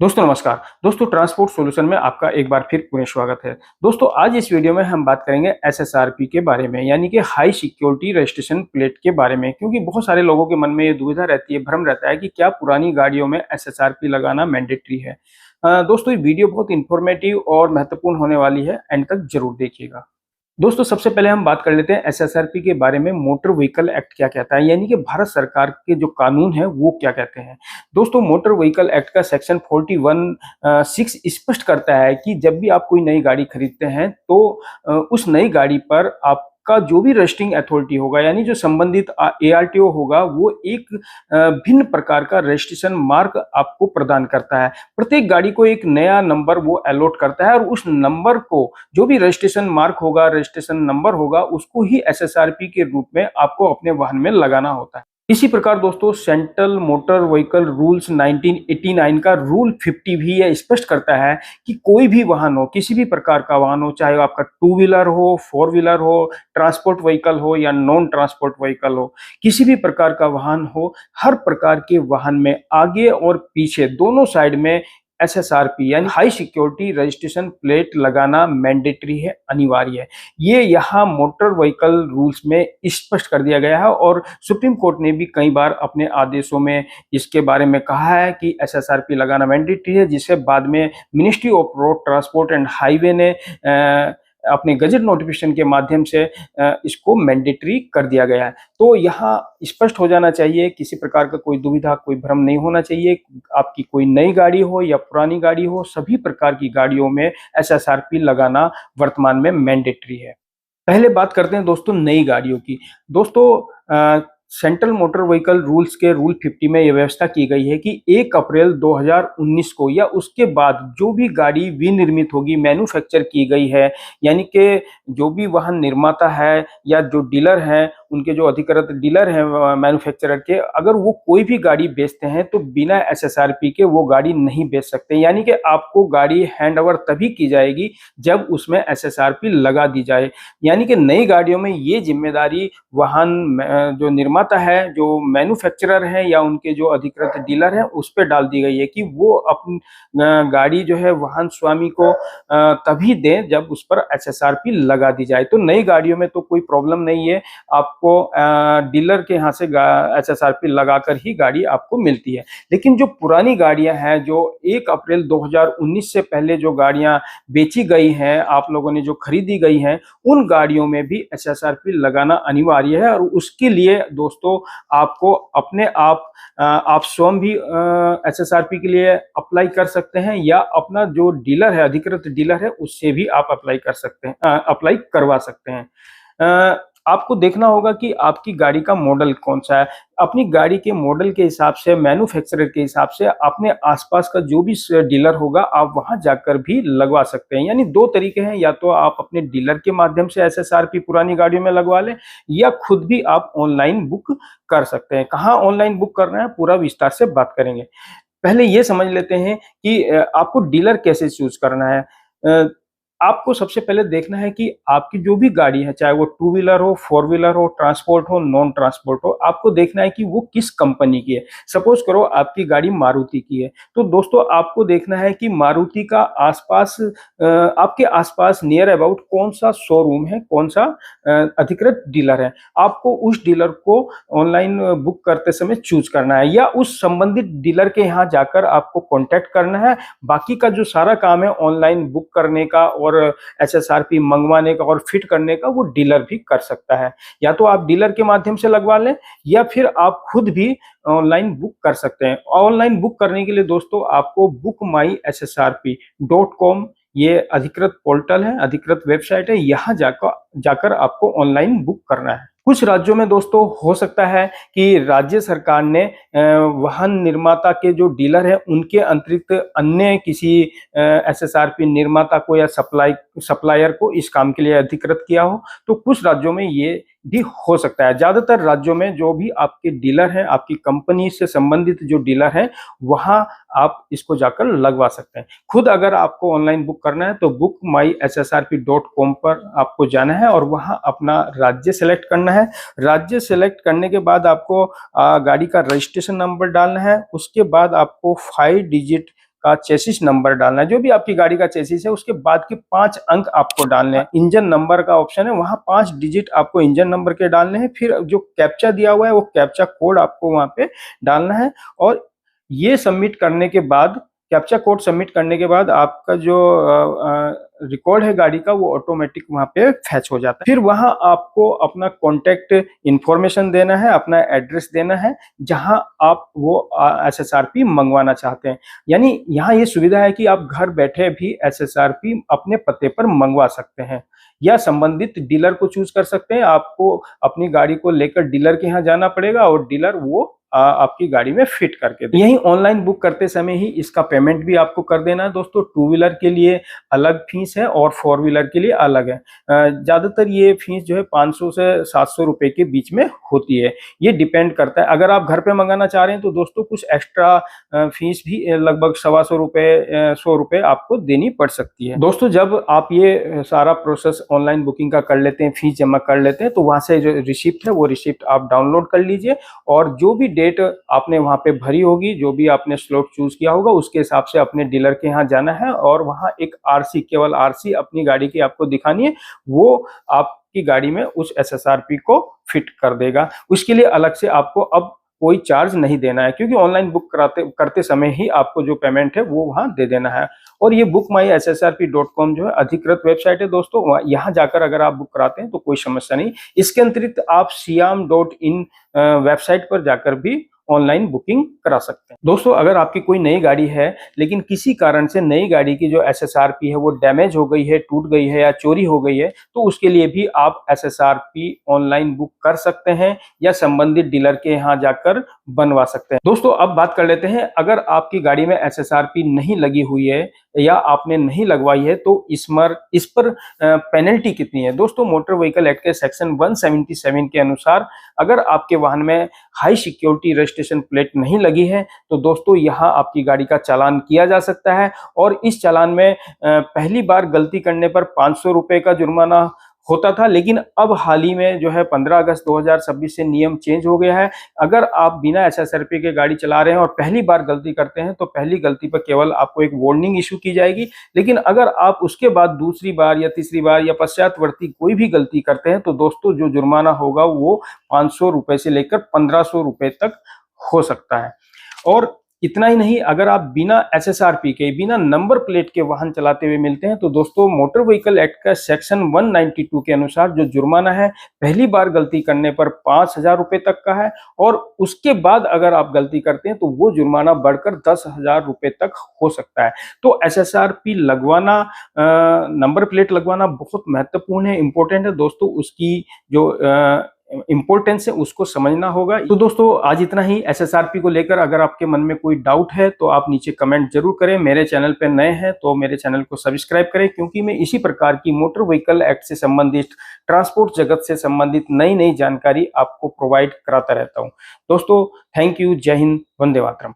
दोस्तों नमस्कार। दोस्तों ट्रांसपोर्ट सॉल्यूशन में आपका एक बार फिर पुनः स्वागत है। दोस्तों आज इस वीडियो में हम बात करेंगे एसएसआरपी के बारे में, यानी कि हाई सिक्योरिटी रजिस्ट्रेशन प्लेट के बारे में, क्योंकि बहुत सारे लोगों के मन में ये दुविधा रहती है, भ्रम रहता है कि क्या पुरानी गाड़ियों में एसएसआरपी लगाना मैंडेटरी है। दोस्तों ये वीडियो बहुत इंफॉर्मेटिव और महत्वपूर्ण होने वाली है, एंड तक जरूर देखिएगा। दोस्तों सबसे पहले हम बात कर लेते हैं एसएसआरपी के बारे में। मोटर व्हीकल एक्ट क्या कहता है, यानी कि भारत सरकार के जो कानून है वो क्या कहते हैं। दोस्तों मोटर व्हीकल एक्ट का सेक्शन 41(6) स्पष्ट करता है कि जब भी आप कोई नई गाड़ी खरीदते हैं तो उस नई गाड़ी पर आपका जो भी रजिस्टरिंग अथॉरिटी होगा, यानी जो संबंधित एआरटीओ होगा, वो एक भिन्न प्रकार का रजिस्ट्रेशन मार्क आपको प्रदान करता है। प्रत्येक गाड़ी को एक नया नंबर वो अलॉट करता है और उस नंबर को, जो भी रजिस्ट्रेशन मार्क होगा, रजिस्ट्रेशन नंबर होगा, उसको ही एसएसआरपी के रूप में आपको अपने वाहन में लगाना होता है। इसी प्रकार दोस्तों सेंट्रल मोटर व्हीकल रूल्स 1989 का रूल 50 भी ये स्पष्ट करता है कि कोई भी वाहन हो, किसी भी प्रकार का वाहन हो, चाहे आपका टू व्हीलर हो, फोर व्हीलर हो, ट्रांसपोर्ट व्हीकल हो या नॉन ट्रांसपोर्ट व्हीकल हो, किसी भी प्रकार का वाहन हो, हर प्रकार के वाहन में आगे और पीछे दोनों साइड में एसएसआरपी यानी हाई सिक्योरिटी रजिस्ट्रेशन प्लेट लगाना मैंडेटरी है, अनिवार्य है। ये यहाँ मोटर व्हीकल रूल्स में स्पष्ट कर दिया गया है और सुप्रीम कोर्ट ने भी कई बार अपने आदेशों में इसके बारे में कहा है कि एसएसआरपी लगाना मैंडेटरी है, जिसे बाद में ministry of road transport and highway ने अपने गजट नोटिफिकेशन के माध्यम से इसको मैंडेटरी कर दिया गया है। तो यहाँ स्पष्ट हो जाना चाहिए, किसी प्रकार का कोई दुविधा, कोई भ्रम नहीं होना चाहिए। आपकी कोई नई गाड़ी हो या पुरानी गाड़ी हो, सभी प्रकार की गाड़ियों में एसएसआरपी लगाना वर्तमान में मैंडेटरी है। पहले बात करते हैं दोस्तों नई गाड़ियों की। दोस्तों सेंट्रल मोटर व्हीकल रूल्स के रूल 50 में यह व्यवस्था की गई है कि 1 अप्रैल 2019 को या उसके बाद जो भी गाड़ी विनिर्मित होगी, मैन्युफैक्चर की गई है, यानी कि जो भी वाहन निर्माता है या जो डीलर हैं, उनके जो अधिकृत डीलर हैं मैन्युफैक्चरर के, अगर वो कोई भी गाड़ी बेचते हैं तो बिना एसएसआरपी के वो गाड़ी नहीं बेच सकते। यानी कि आपको गाड़ी हैंड ओवर तभी की जाएगी जब उसमें एसएसआरपी लगा दी जाए। यानी कि नई गाड़ियों में ये जिम्मेदारी वाहन जो निर्माता है, जो मैन्युफैक्चरर है या उनके जो अधिकृत डीलर हैं, उस पे डाल दी गई है कि वो अपनी गाड़ी जो है वाहन स्वामी को तभी दें जब उस पर एसएसआरपी लगा दी जाए। तो नई गाड़ियों में तो कोई प्रॉब्लम नहीं है, आपको डीलर के यहाँ से एसएसआरपी लगाकर ही गाड़ी आपको मिलती है। लेकिन जो पुरानी गाड़ियां हैं, जो 1 अप्रैल 2019 से पहले जो गाड़ियां बेची गई हैं, आप लोगों ने जो खरीदी गई हैं, उन गाड़ियों में भी एसएसआरपी लगाना अनिवार्य है। और उसके लिए दोस्तों आपको अपने आप स्वयं भी एसएसआरपी के लिए अप्लाई कर सकते हैं या अपना जो डीलर है, अधिकृत डीलर है, उससे भी आप अप्लाई कर सकते हैं, अप्लाई करवा सकते हैं। आपको देखना होगा कि आपकी गाड़ी का मॉडल कौन सा है। अपनी गाड़ी के मॉडल के हिसाब से, मैन्युफैक्चरर के हिसाब से अपने आसपास का जो भी डीलर होगा, आप वहां जाकर भी लगवा सकते हैं। यानी दो तरीके हैं, या तो आप अपने डीलर के माध्यम से एसएसआरपी पुरानी गाड़ियों में लगवा लें या खुद भी आप ऑनलाइन बुक कर सकते हैं। कहाँ ऑनलाइन बुक करना है, पूरा विस्तार से बात करेंगे। पहले ये समझ लेते हैं कि आपको डीलर कैसे चूज करना है। आपको सबसे पहले देखना है कि आपकी जो भी गाड़ी है, चाहे वो टू व्हीलर हो, फोर व्हीलर हो, ट्रांसपोर्ट हो, नॉन ट्रांसपोर्ट हो, आपको देखना है कि वो किस कंपनी की है। सपोज करो आपकी गाड़ी मारुति की है, तो दोस्तों आपको देखना है कि मारुति का आसपास आपके आसपास नियर अबाउट कौन सा शोरूम है, कौन सा अधिकृत डीलर है। आपको उस डीलर को ऑनलाइन बुक करते समय चूज करना है या उस संबंधित डीलर के यहाँ जाकर आपको कॉन्टेक्ट करना है। बाकी का जो सारा काम है ऑनलाइन बुक करने का और एसएसआरपी मंगवाने का और फिट करने का, वो डीलर भी कर सकता है। या तो आप डीलर के माध्यम से लगवा लें या फिर आप खुद भी ऑनलाइन बुक कर सकते हैं। ऑनलाइन बुक करने के लिए दोस्तों आपको bookmyssrp.com ये अधिकृत पोर्टल है, अधिकृत वेबसाइट है, यहाँ जाकर आपको ऑनलाइन बुक करना है। कुछ राज्यों में दोस्तों हो सकता है कि राज्य सरकार ने वाहन निर्माता के जो डीलर है उनके अतिरिक्त अन्य किसी एसएसआरपी निर्माता को या सप्लायर को इस काम के लिए अधिकृत किया हो, तो कुछ राज्यों में ये भी हो सकता है। ज्यादातर राज्यों में जो भी आपके डीलर हैं, आपकी कंपनी से संबंधित जो डीलर हैं, वहां आप इसको जाकर लगवा सकते हैं। खुद अगर आपको ऑनलाइन बुक करना है तो bookmyssrp.com पर आपको जाना है और वहां अपना राज्य सेलेक्ट करना है। राज्य सेलेक्ट करने के बाद आपको गाड़ी का रजिस्ट्रेशन नंबर डालना है। उसके बाद आपको 5 डिजिट का चेसिस नंबर डालना है। जो भी आपकी गाड़ी का चेसिस है उसके बाद के 5 अंक आपको डालने हैं। इंजन नंबर का ऑप्शन है, वहां 5 डिजिट आपको इंजन नंबर के डालने हैं। फिर जो कैप्चा दिया हुआ है वो कैप्चा कोड आपको वहां पे डालना है और ये सबमिट करने के बाद, कैप्चा कोड सबमिट करने के बाद आपका जो रिकॉर्ड है गाड़ी का वो ऑटोमेटिक वहां पे फैच हो जाता है। फिर वहां आपको अपना कॉन्टेक्ट इंफॉर्मेशन देना है, अपना एड्रेस देना है जहां आप वो SSRP मंगवाना चाहते हैं। यानी यहाँ ये सुविधा है कि आप घर बैठे भी SSRP अपने पते पर मंगवा सकते हैं या संबंधित डीलर को चूज कर सकते हैं। आपको अपनी गाड़ी को लेकर डीलर के यहाँ जाना पड़ेगा और डीलर वो आपकी गाड़ी में फिट करके दे। यही ऑनलाइन बुक करते समय ही इसका पेमेंट भी आपको कर देना है दोस्तों। 2 व्हीलर के लिए अलग फीस है और 4 व्हीलर के लिए अलग है। ज्यादातर ये फीस जो है 500 से 700 रुपए के बीच में होती है। ये डिपेंड करता है, अगर आप घर पे मंगाना चाह रहे हैं तो दोस्तों कुछ एक्स्ट्रा फीस भी लगभग 125 रुपए 100 रुपए आपको देनी पड़ सकती है। दोस्तों जब आप ये सारा प्रोसेस ऑनलाइन बुकिंग का कर लेते हैं, फीस जमा कर लेते हैं, तो वहां से जो रिसिप्ट है वो रिसिप्ट आप डाउनलोड कर लीजिए और जो भी डेट आपने वहां पे भरी होगी, जो भी आपने स्लॉट चूज किया होगा, उसके हिसाब से अपने डीलर के यहाँ जाना है और वहां एक आरसी, केवल आरसी अपनी गाड़ी की आपको दिखानी है। वो आपकी गाड़ी में उस SSRP को फिट कर देगा। उसके लिए अलग से आपको अब कोई चार्ज नहीं देना है, क्योंकि ऑनलाइन बुक करते समय ही आपको जो पेमेंट है वो वहां दे देना है। और ये bookmyssrp.com जो है अधिकृत वेबसाइट है दोस्तों, यहाँ जाकर अगर आप बुक कराते हैं तो कोई समस्या नहीं। इसके अतिरिक्त आप siam.in वेबसाइट पर जाकर भी ऑनलाइन बुकिंग करा सकते हैं। दोस्तों अगर आपकी कोई नई गाड़ी है लेकिन किसी कारण से नई गाड़ी की जो SSRP है वो डैमेज हो गई है, टूट गई है या चोरी हो गई है, तो उसके लिए भी आप SSRP ऑनलाइन बुक कर सकते हैं या संबंधित डीलर के यहाँ जाकर बनवा सकते हैं। दोस्तों अब बात कर लेते हैं, अगर आपकी गाड़ी में SSRP नहीं लगी हुई है या आपने नहीं लगवाई है तो इस पर पेनल्टी कितनी है। दोस्तों मोटर व्हीकल एक्ट के सेक्शन 177 के अनुसार अगर आपके वाहन में हाई सिक्योरिटी रजिस्ट्रेशन प्लेट नहीं लगी है तो दोस्तों यहाँ आपकी गाड़ी का चालान किया जा सकता है और इस चालान में पहली बार गलती करने पर 500 रुपए का जुर्माना होता था, लेकिन अब हाल ही में जो है 15 अगस्त 2026 से नियम चेंज हो गया है। अगर आप बिना SSRP के गाड़ी चला रहे हैं और पहली बार गलती करते हैं तो पहली गलती पर केवल आपको एक वार्निंग इशू की जाएगी, लेकिन अगर आप उसके बाद दूसरी बार या तीसरी बार या पश्चातवर्ती कोई भी गलती करते हैं तो दोस्तों जो जुर्माना होगा वो 500 रुपए से लेकर 1500 रुपए तक हो सकता है। और इतना ही नहीं, अगर आप बिना SSRP के, बिना नंबर प्लेट के वाहन चलाते हुए मिलते हैं तो दोस्तों मोटर व्हीकल एक्ट का सेक्शन 192 के अनुसार जो जुर्माना है पहली बार गलती करने पर 5000 रुपए तक का है और उसके बाद अगर आप गलती करते हैं तो वो जुर्माना बढ़कर 10,000 रुपए तक हो सकता है। तो SSRP लगवाना, नंबर प्लेट लगवाना बहुत महत्वपूर्ण है, इंपॉर्टेंट है दोस्तों। उसकी जो इंपॉर्टेंस है उसको समझना होगा। तो दोस्तों आज इतना ही SSRP को लेकर। अगर आपके मन में कोई डाउट है तो आप नीचे कमेंट जरूर करें। मेरे चैनल पे नए हैं तो मेरे चैनल को सब्सक्राइब करें, क्योंकि मैं इसी प्रकार की मोटर व्हीकल एक्ट से संबंधित, ट्रांसपोर्ट जगत से संबंधित नई नई जानकारी आपको प्रोवाइड कराता रहता हूं। दोस्तों थैंक यू, जय हिंद, वंदे मातरम।